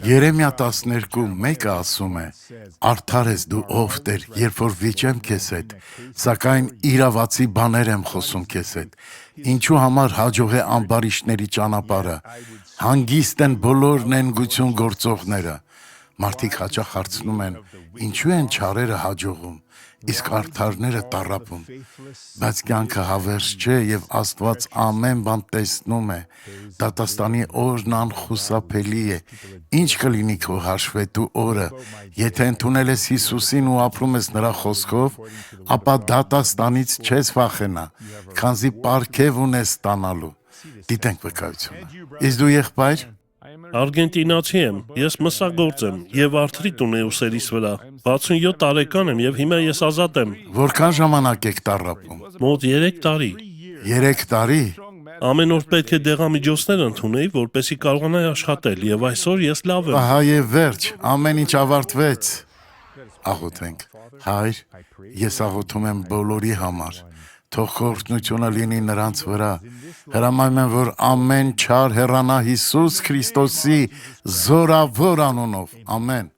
Երեմիա 12:1 ասում է. «Արդար ես դու ով Տեր, երբ որ վիճեմ քեզ հետ, սակայն իրավացի բաներ եմ խոսում քեզ հետ։ Ինչու համար հաջող է ամբարիշտների ճանապարհը, հանգիստ են բոլոր նենգություն գործողները»։ Մարդիկ հաճախ հարցնում են. ինչու են չարերը հաջողում, իսկ արդարները տառապում։ Բայց կյանքը հավերժ չէ եւ Աստված ամեն բան տեսնում է։ Դատաստանի օրն անխուսափելի է։ Ինչ կլինի քո հաշվետու օրը, եթե ընդունել ես Հիսուսին ու ապրում ես նրա խոսքով, ապա դատաստանից չես վախենա, քանզի պարգև ունես ստանալու։ Դիտենք վկայությունը։ Իսկ դու եղբայր։ Արգենտինացի եմ, ես մսագործ եմ եւ արթրիտ ունեի ուսերիս վրա։ 67 տարեկան եմ եւ հիմա ես ազատ եմ։ Որքան ժամանակ եք տառապում։ Մոտ 3 տարի։ 3 տարի։ Ամեն օր պետք է դեղամիջոցներ ընդունեի, որպեսզի կարողանայի աշխատել եւ այսօր ես լավ եմ։ Ահա եւ վերջ, ամեն ինչ ավարտվեց։ Աղոթենք։ Հայր, ես աղոթում եմ բոլորի համար։ Թող քո օրհնությունը լինի նրանց վրա։ Հրամայում եմ, որ ամեն չար հեռանա Հիսուս Քրիստոսի զորավոր անունով։ Ամեն։